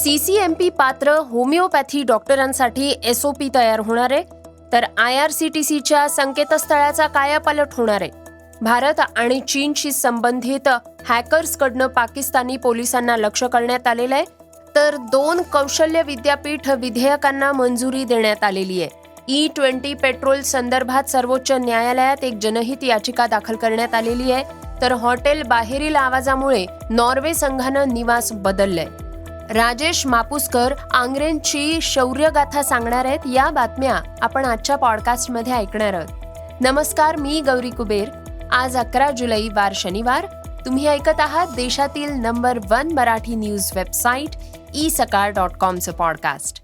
CCMP पात्र homeopathy डॉक्टरांसाठी SOP तयार होणार आहे, तर IRCTCच्या संकेतस्थळाचा कायापालट होणार आहे. भारत आणि चीनशी संबंधित हॅकर्सकडनं पाकिस्तानी पोलिसांना लक्ष्य करण्यात आलेलं आहे, तर 2 कौशल्य विद्यापीठ विधेयकांना मंजुरी देण्यात आलेली आहे. E20 पेट्रोल संदर्भात सर्वोच्च न्यायालयात एक जनहित याचिका दाखल करण्यात आलेली आहे, तर हॉटेल बाहेरील आवाजामुळे नॉर्वे संघानं निवास बदललंय. राजेश मापुसकर आंग्रेंची शौर्यगाथा सांगणार आहेत. या बातम्या आपण आजच्या पॉडकास्टमध्ये ऐकणार आहोत. नमस्कार, मी गौरी कुबेर. आज 11 जुलै वार शनिवार. तुम्ही ऐकत आहात देशातील number 1 Marathi news website esakar.com podcast.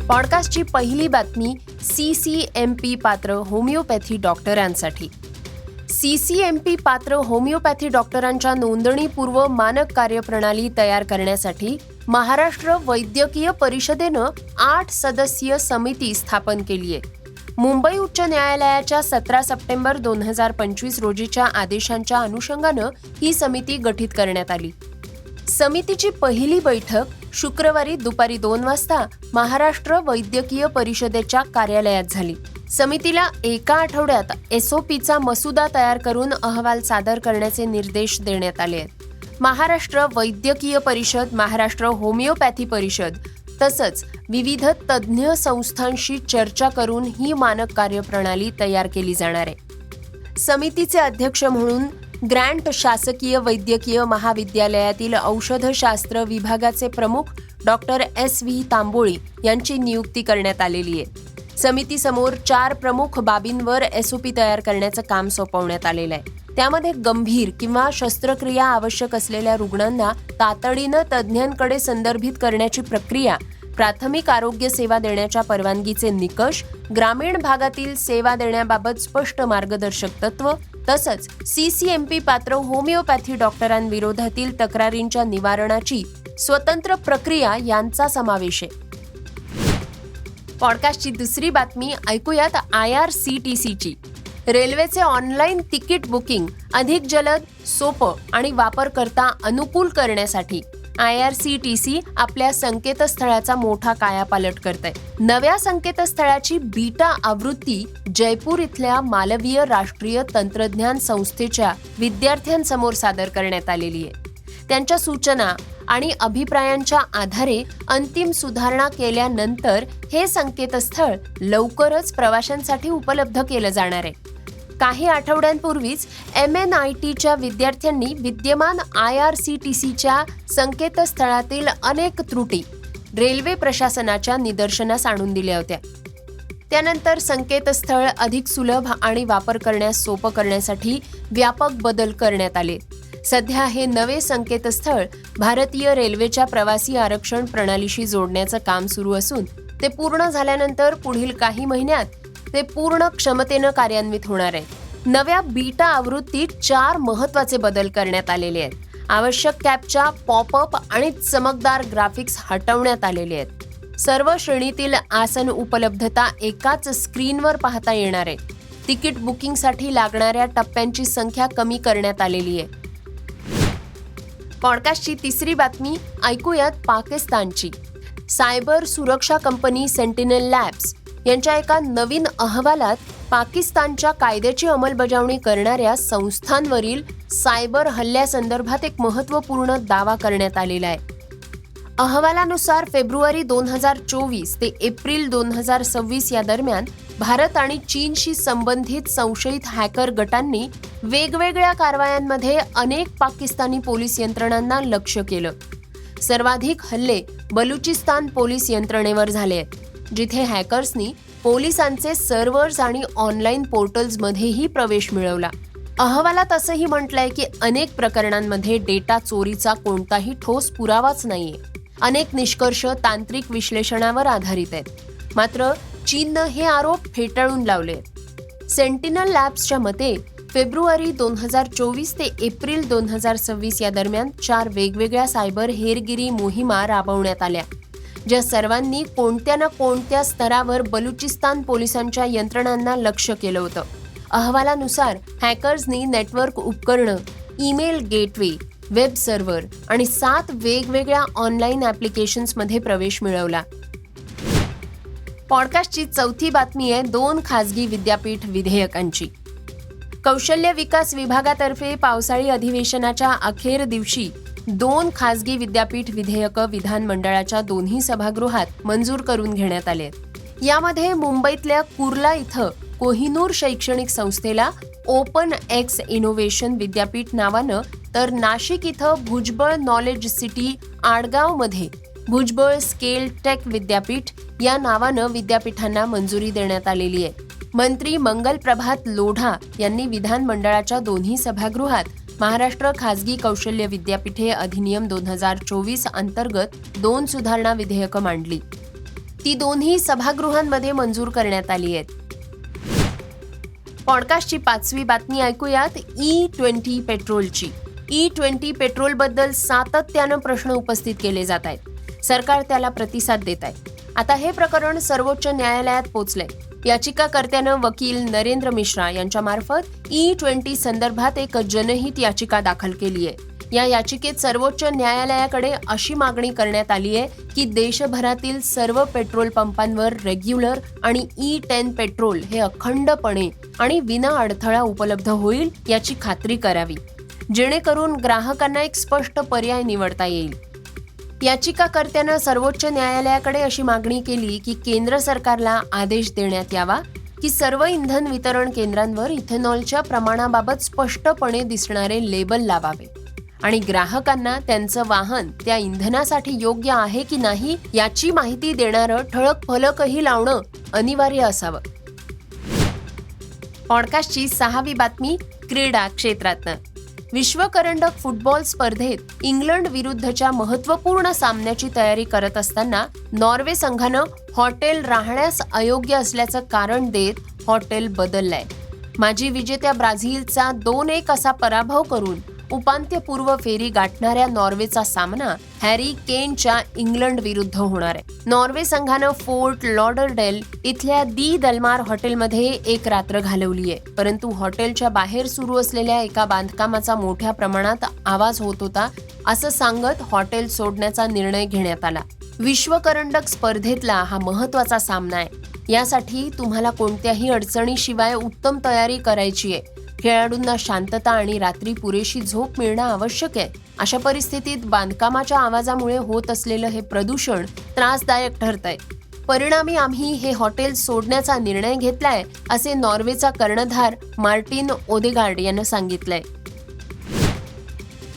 पॉडकास्टची पहिली बातमी CCMP पात्र होमिओपॅथी डॉक्टरांसाठी. CCMP पात्र होमिओपॅथी डॉक्टरांच्या नोंदणीपूर्व मानक कार्यप्रणाली तयार करण्यासाठी महाराष्ट्र वैद्यकीय परिषदेनं 8 सदस्यीय समिती स्थापन केली आहे. मुंबई उच्च न्यायालयाच्या 17 सप्टेंबर 2025 रोजीच्या आदेशांच्या अनुषंगानं ही समिती गठीत करण्यात आली. समितीची पहिली बैठक शुक्रवारी दुपारी 2 वाजता महाराष्ट्र वैद्यकीय परिषदेच्या कार्यालयात झाली. समितीला एका आठवड्यात SOPचा मसुदा तयार करून अहवाल सादर करण्याचे निर्देश देण्यात आले आहेत. महाराष्ट्र वैद्यकीय परिषद, महाराष्ट्र होमिओपॅथी परिषद तसंच विविध तज्ज्ञ संस्थांशी चर्चा करून ही मानक कार्यप्रणाली तयार केली जाणार आहे. समितीचे अध्यक्ष म्हणून ग्रँट शासकीय वैद्यकीय महाविद्यालयातील औषधशास्त्र विभागाचे प्रमुख डॉक्टर SV तांबोळी यांची नियुक्ती करण्यात आलेली आहे. समितीसमोर 4 प्रमुख बाबींवर SOP तयार करण्याचं काम सोपवण्यात आलेलं आहे. त्यामध्ये गंभीर किंवा शस्त्रक्रिया आवश्यक असलेल्या रुग्णांना तातडीनं तज्ज्ञांकडे संदर्भित करण्याची प्रक्रिया, प्राथमिक आरोग्य सेवा देण्याच्या परवानगीचे निकष, ग्रामीण भागातील सेवा देण्याबाबत स्पष्ट मार्गदर्शक तत्व तसंच CCMP पात्र होमिओपॅथी डॉक्टरांविरोधातील तक्रारींच्या निवारणाची स्वतंत्र प्रक्रिया यांचा समावेश आहे. पॉडकास्टची दुसरी बातमी ऐकूयात IRCTCची. रेल्वेचे ऑनलाईन तिकीट बुकिंग अधिक जलद, सोपं आणि वापरकर्ता अनुकूल करण्यासाठी IRCTC आपल्या संकेतस्थळाचा मोठा कायापालट करतंय. नव्या संकेतस्थळाची बीटा आवृत्ती जयपूर इथल्या मालवीय राष्ट्रीय तंत्रज्ञान संस्थेच्या विद्यार्थ्यांसमोर सादर करण्यात आलेली आहे. त्यांच्या सूचना आणि अभिप्रायांच्या आधारे अंतिम सुधारणा केल्यानंतर हे संकेतस्थळ लवकरच प्रवाशांसाठी उपलब्ध केलं जाणार आहे. काही आठवड्यांपूर्वीच MNITच्या विद्यार्थ्यांनी विद्यमान IRCTCच्या संकेतस्थळातील अनेक त्रुटी रेल्वे प्रशासनाच्या निदर्शनास आणून दिल्या होत्या. त्यानंतर संकेतस्थळ अधिक सुलभ आणि वापर करण्यास सोपं करण्यासाठी व्यापक बदल करण्यात आले. सध्या हे नवे संकेतस्थळ भारतीय रेल्वेच्या प्रवासी आरक्षण प्रणालीशी जोडण्याचं काम सुरू असून ते पूर्ण झाल्यानंतर पुढील काही महिन्यात ते पूर्ण क्षमतेनं कार्यान्वित होणार आहे. नव्या बीटा आवृत्तीत 4 महत्त्वाचे बदल करण्यात आलेले आहेत. आवश्यक कॅपच्या पॉपअप आणि चमकदार ग्राफिक्स हटवण्यात आलेले आहेत. सर्व श्रेणीतील आसन उपलब्धता एकाच स्क्रीनवर पाहता येणार आहे. तिकीट बुकिंगसाठी लागणाऱ्या टप्प्यांची संख्या कमी करण्यात आलेली आहे. पॉडकास्टची तिसरी बातमी ऐकूयात पाकिस्तानची. सायबर सुरक्षा कंपनी सेंटिनल लॅब्स यांच्या एका नवीन अहवालात पाकिस्तानच्या कायद्याची अंमलबजावणी करणाऱ्या संस्थांवरील सायबर हल्ल्यासंदर्भात एक महत्त्वपूर्ण दावा करण्यात आलेला आहे. अहवालानुसार फेब्रुवारी 2024 ते एप्रिल 2026 या दरम्यान भारत आणि चीनशी संबंधित संशयित हॅकर गटांनी वेगवेगळ्या कारवायांमध्ये अनेक पाकिस्तानी पोलीस यंत्रणांना लक्ष्य केलं. सर्वाधिक हल्ले बलुचिस्तान पोलीस यंत्रणेवर झाले आहेत, जिथे हॅकर्सनी पोलिसांचे सर्व्हर्स आणि ऑनलाईन पोर्टल्समध्येही प्रवेश मिळवला. अहवालात असंही म्हटलंय की अनेक प्रकरणांमध्ये डेटा चोरीचा कोणताही ठोस पुरावाच नाहीये. अनेक निष्कर्ष तांत्रिक विश्लेषणावर आधारित आहेत. मात्र चीननं हे आरोप फेटाळून लावले. सेंटिनल लॅब्सच्या मते फेब्रुवारी 2024 ते एप्रिल 2026 या दरम्यान 4 वेगवेगळ्या सायबर हेरगिरी मोहिमा राबवण्यात आल्या, ज्या सर्वांनी कोणत्या ना कोणत्या स्तरावर बलुचिस्तान पोलिसांच्या यंत्रणांना लक्ष्य केलं होतं. अहवालानुसार हॅकर्सनी नेटवर्क उपकरणं, ईमेल गेटवे, वेब सर्व्हर आणि 7 वेगवेगळ्या ऑनलाईन ॲप्लिकेशन्समध्ये प्रवेश मिळवला. पॉडकास्टची चौथी बातमी आहे 2 खासगी विद्यापीठ विधेयकांची. कौशल्य विकास विभागातर्फे पावसाळी अधिवेशनाच्या अखेर दिवशी 2 खासगी विद्यापीठ विधेयकं विधानमंडळाच्या दोन्ही सभागृहात मंजूर करून घेण्यात आले. यामध्ये मुंबईतल्या कुर्ला इथं कोहिनूर शैक्षणिक संस्थेला ओपन एक्स इनोव्हेशन विद्यापीठ नावानं, तर नाशिक इथं भुजबळ नॉलेज सिटी आडगावमध्ये भुजबळ स्केल टेक विद्यापीठ या नावानं विद्यापीठांना मंजुरी देण्यात आलेली आहे. मंत्री मंगल प्रभात लोढा यांनी विधानमंडळाच्या दोन्ही सभागृहात महाराष्ट्र खासगी कौशल्य विद्यापीठे अधिनियम 2024 अंतर्गत 2 सुधारणा विधेयकं मांडली. ती दोन्ही सभागृहांमध्ये मंजूर करण्यात आली आहेत. पॉडकास्टची 5वी बातमी ऐकूयात E20 पेट्रोलची. E20 पेट्रोलबद्दल सातत्यानं प्रश्न उपस्थित केले जात आहेत. सरकार त्याला प्रतिसाद देत आहे. आता हे प्रकरण सर्वोच्च न्यायालयात पोहोचलंय. याचिकाकर्त्यानं वकील नरेंद्र मिश्रा यांच्यामार्फत E20 संदर्भात एक जनहित याचिका दाखल केली आहे. या याचिकेत सर्वोच्च न्यायालयाकडे अशी मागणी करण्यात आली आहे की देशभरातील सर्व पेट्रोल पंपांवर रेग्युलर आणि E10 पेट्रोल हे अखंडपणे आणि विना अडथळा उपलब्ध होईल याची खात्री करावी, जेणेकरून ग्राहकांना एक स्पष्ट पर्याय निवडता येईल. याचिकाकर्त्यानं सर्वोच्च न्यायालयाकडे अशी मागणी केली की केंद्र सरकारला आदेश देण्यात यावा की सर्व इंधन वितरण केंद्रांवर इथेनॉलच्या प्रमाणाबाबत स्पष्टपणे दिसणारे लेबल लावावे आणि ग्राहकांना त्यांचं वाहन त्या इंधनासाठी योग्य आहे की नाही याची माहिती देणारं ठळक फलकही लावणं अनिवार्य असावं. पॉडकास्टची 6वी बातमी क्रीडा क्षेत्रातनं. विश्वकरंडक फुटबॉल स्पर्धेत इंग्लंड विरुद्धच्या महत्त्वपूर्ण सामन्याची तयारी करत असताना नॉर्वे संघानं हॉटेल राहण्यास अयोग्य असल्याचं कारण देत हॉटेल बदललंय. माजी विजेत्या ब्राझीलचा 2-1 असा पराभव करून उपांत्यपूर्व फेरी गाठणाऱ्या नॉर्वेचा सामना हॅरी केनच्या इंग्लंड विरुद्ध होणार आहे. नॉर्वे संघानं फोर्ट लॉडरडेल इथल्या दी दलमार हॉटेलमध्ये एक रात्र घालवली आहे. परंतु हॉटेलच्या बाहेर सुरू असलेल्या एका बांधकामाचा मोठ्या प्रमाणात आवाज होत होता असं सांगत हॉटेल सोडण्याचा निर्णय घेण्यात आला. विश्वकरंडक स्पर्धेतला हा महत्त्वाचा सामना आहे. यासाठी तुम्हाला कोणत्याही अडचणीशिवाय उत्तम तयारी करायची आहे. खेळाडूंना शांतता आणि रात्री पुरेशी झोप मिळणं आवश्यक आहे. अशा परिस्थितीत बांधकामाच्या आवाजामुळे होत असलेलं हे प्रदूषण त्रासदायक ठरतंय. परिणामी आम्ही हे हॉटेल सोडण्याचा निर्णय घेतलाय असे नॉर्वेचा कर्णधार मार्टिन ओदेगार्ड यानं सांगितलंय.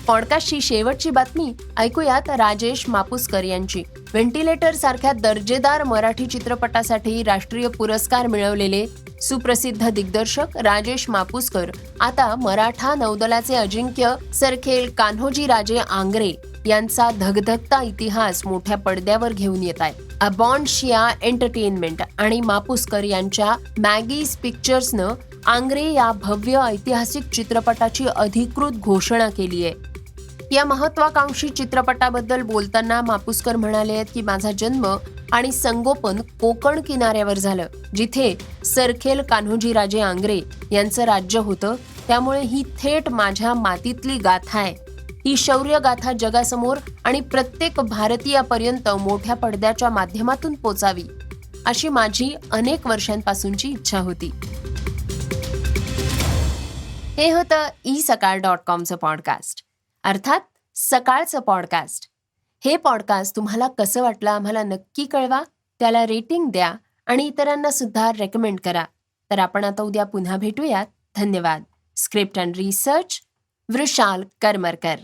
पॉडकास्टची शेवटची बातमी ऐकूयात राजेश मापुसकर यांची. व्हेंटिलेटर सारख्या दर्जेदार मराठी चित्रपटासाठी राष्ट्रीय पुरस्कार मिळवलेले सुप्रसिद्ध दिग्दर्शक राजेश मापुसकर आता मराठा नौदलाचे अजिंक्य सरखेल कान्होजी राजे आंग्रे यांचा धगधगता इतिहास मोठ्या पडद्यावर घेऊन येत आहे. अबॉन्शिया एंटरटेनमेंट आणि मापुसकर यांच्या मॅगीज पिक्चर्सनं आंग्रे या भव्य ऐतिहासिक चित्रपटाची अधिकृत घोषणा केली आहे. या महत्वाकांक्षी चित्रपटाबद्दल बोलताना मापुसकर म्हणाले आहेत की माझा जन्म आणि संगोपन कोकण किनाऱ्यावर झालं, जिथे सरखेल कान्होजी राजे आंग्रे यांचं राज्य होतं. त्यामुळे ही थेट माझ्या मातीतली गाथा आहे. ही शौर्य गाथा जगासमोर आणि प्रत्येक भारतीयापर्यंत मोठ्या पडद्याच्या माध्यमातून पोचावी अशी माझी अनेक वर्षांपासूनची इच्छा होती. हे होतं isakal.comचं पॉडकास्ट, अर्थात सकाळचं पॉडकास्ट. हे पॉडकास्ट तुम्हाला कसं वाटलं आम्हाला नक्की कळवा, त्याला रेटिंग द्या आणि इतरांना सुद्धा रेकमेंड करा. तर आपण आता उद्या पुन्हा भेटूयात. धन्यवाद. Script and research Vrushal Karmarkar.